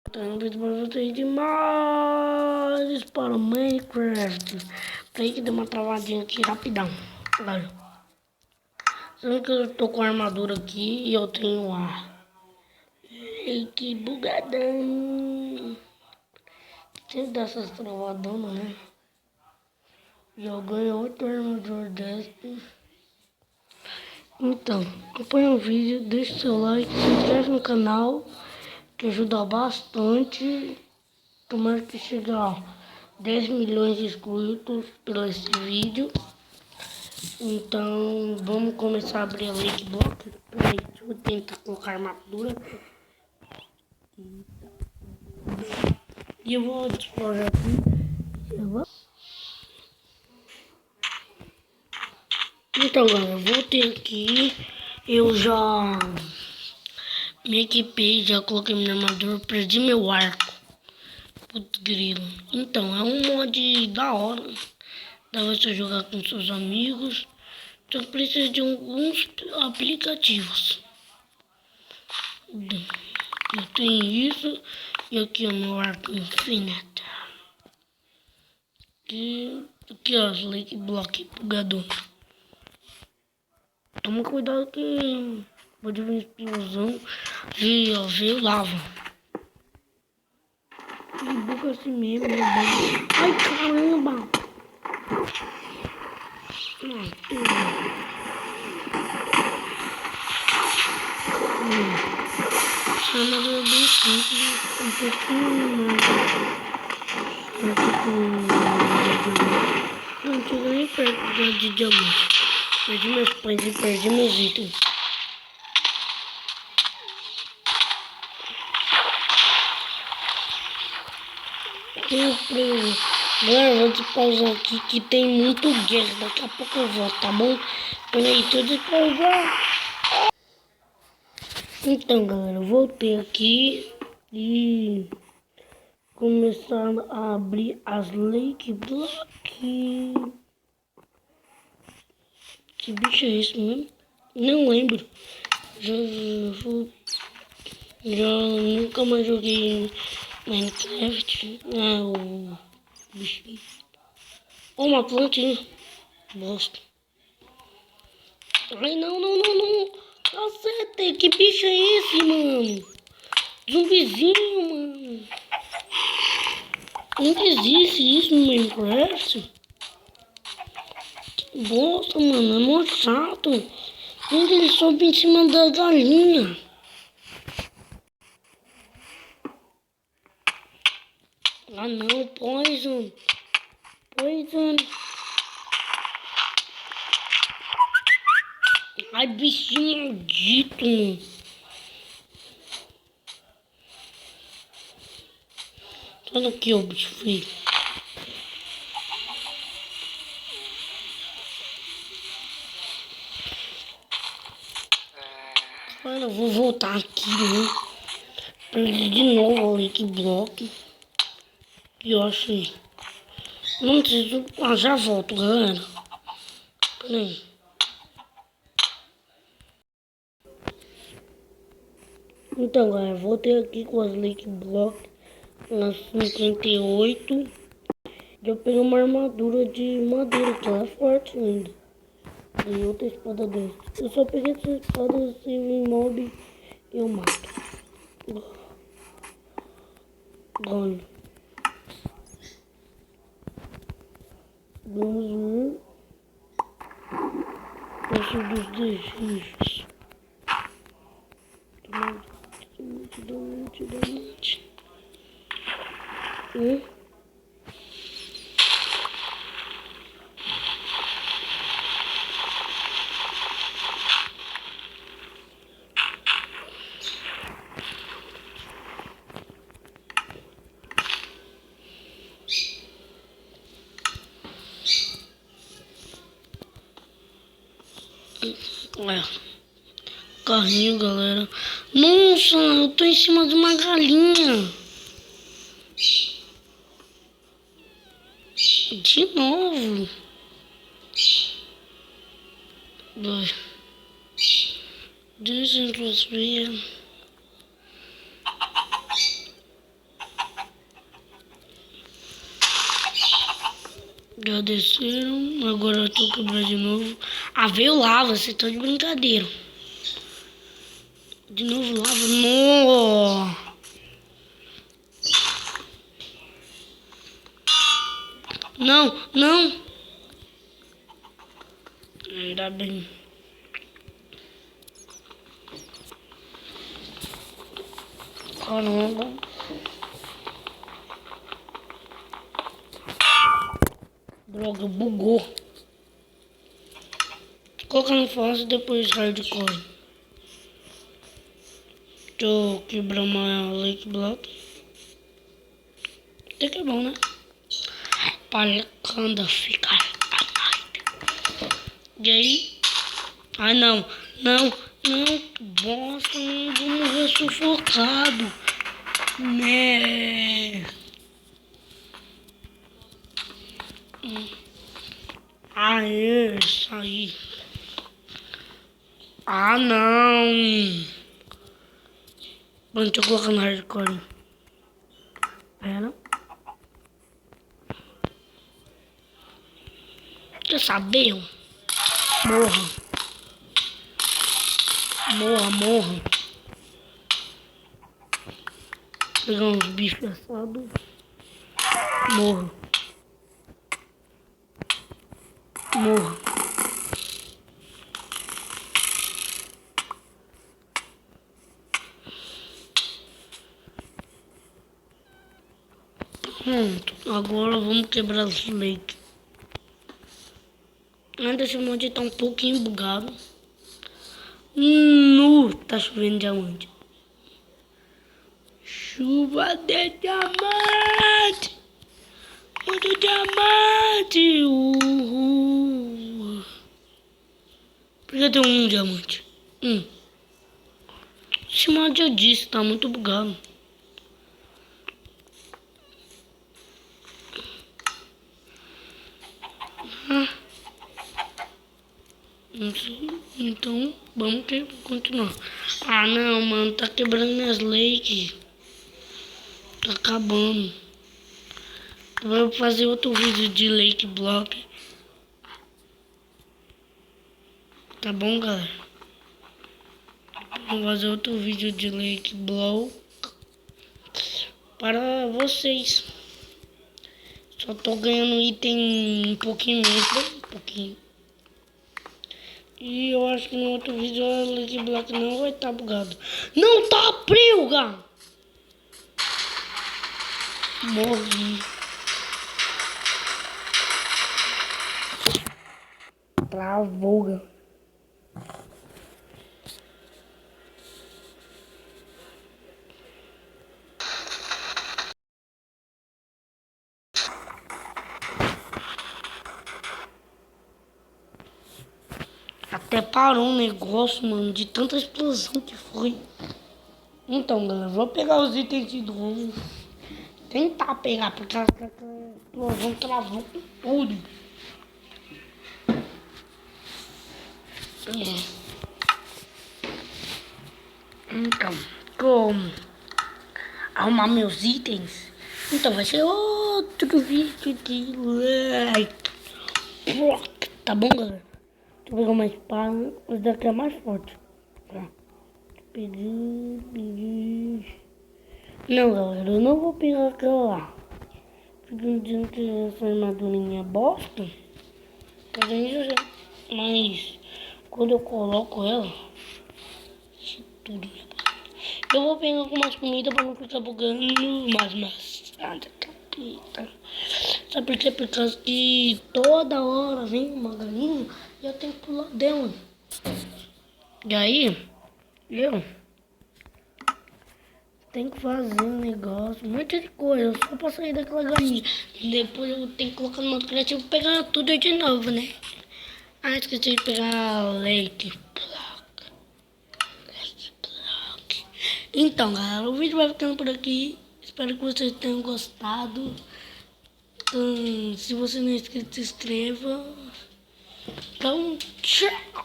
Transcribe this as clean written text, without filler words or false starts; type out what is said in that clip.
Então, um vídeo pra vocês demais para o Minecraft. Peraí que deu uma travadinha aqui rapidão. Olha. Sendo que eu tô com a armadura aqui e eu tenho a... Ei, que bugadão. Sempre dessas travadonas, né? E eu ganho outra armadura dessa. Então, acompanha o vídeo, deixa o seu like, se inscreve no canal, que ajuda bastante. Tomara que chegue a 10 milhões de inscritos pelo esse vídeo. Então, vamos começar a abrir a Lake Block. Peraí, deixa eu tentar colocar armadura. E eu vou explorar aqui. Então, galera, eu voltei aqui. Eu já me equipei, já coloquei minha armadura, perdi meu arco. Putz, grilo. Então, é um mod da hora. Dá pra você jogar com seus amigos. Só precisa de alguns aplicativos. Eu tenho isso. E aqui o meu arco infinito. Aqui ó, os Lake Block bugador. Toma cuidado que pode vir explosão. Veio lava. E buga assim mesmo, meu Deus. Ai, caramba! Essa armadura é bem simples, um pouquinho mais. Não chega nem perto de diamante. Perdi meus pães e perdi meus itens. Galera, vou te pausar aqui que tem muito guerra. Daqui a pouco eu volto, tá bom? Peraí, deixa eu despausar. Então, galera, eu voltei aqui e começar a abrir as Lake Block. Que bicho é esse mesmo? Não lembro. Já nunca mais joguei Minecraft. Ah, o bichinho. Oh, uma plantinha. Bosta. Ai, não. Cacete, que bicho é esse, mano? Zumbizinho, mano. Não existe isso no Minecraft. Que bosta, mano. É mó chato. Gente, ele sobe em cima da galinha. Ah, não. Poison. Ai, bichinho maldito, mano. Olha aqui, ó, bicho feio. Olha, eu vou voltar aqui, né? Perdi de novo a Lake Block. E eu achei. Não preciso... Ah, já volto, galera. Peraí. Então, galera, voltei aqui com as Lake Block nas 58. E eu peguei uma armadura de madeira, que ela é forte ainda. E outra espada dessa. Eu só peguei essa espada, se vir mob, eu mato. Ganho. Vamos ver. Esse dos desejos. Donate. Olha, carrinho, galera. Nossa, eu tô em cima de uma galinha. De novo. Desenvolver. Já desceram, agora eu tô quebrando de novo. Ah, veio lava, vocês estão de brincadeira. De novo lava, não. Não, não. Ainda bem. Caramba. Droga, bugou. Colocando fácil depois hardcore. Deixa eu quebrar uma Lake Block. Até que é bom, né? Para quando ficar a night. E aí? Ah, não. Não. Que bosta. Não vou morrer sufocado. Né? Aê, saí. Ah, não. Bom, deixa eu colocar no hardcore. Pera. Quer saber? Morra. Morra. Pegar uns bichos assados. Morra. Pronto. Agora vamos quebrar os leques. Ainda esse monte tá um pouquinho bugado. Tá chovendo diamante. Chuva de diamante. Muito diamante. Uhul. Por que tem um diamante? Esse mod eu disse, tá muito bugado. Não sei. Então, vamos continuar. Ah, não, mano. Tá quebrando minhas lakes. Tá acabando. Eu vou fazer outro vídeo de Lake Block. Tá bom, galera? Vou fazer outro vídeo de Lake Block para vocês. Só tô ganhando item um pouquinho menos, um pouquinho. E eu acho que no outro vídeo a Lake Block não vai estar bugado. Não tá, Prilga! Morri. Travou. Até parou um negócio, mano, de tanta explosão que foi. Então, galera, vou pegar os itens de novo. Tentar pegar, porque a explosão travou com tudo. Então, vou arrumar meus itens. Então, vai ser outro vídeo de like. Tá bom, galera? Deixa eu pegar uma espada. Esse daqui é mais forte. Tá. Peguei. Não, galera, eu não vou pegar aquela lá. Porque me dizendo que essa armadurinha é bosta. Mas quando eu coloco ela, tudo. Eu vou pegar algumas comidas para não ficar bugando mais maçada, capeta. Sabe por quê? Por causa que toda hora vem uma galinha e eu tenho que pular dela. E aí, eu tenho que fazer um negócio, um monte de coisa, só pra sair daquela galinha. Depois eu tenho que colocar no modo criativo e pegar tudo de novo, né? Ah, esqueci de pegar Lake Block. Então, galera, o vídeo vai ficando por aqui. Espero que vocês tenham gostado. Se você não é inscrito, se inscreva. Então, tchau!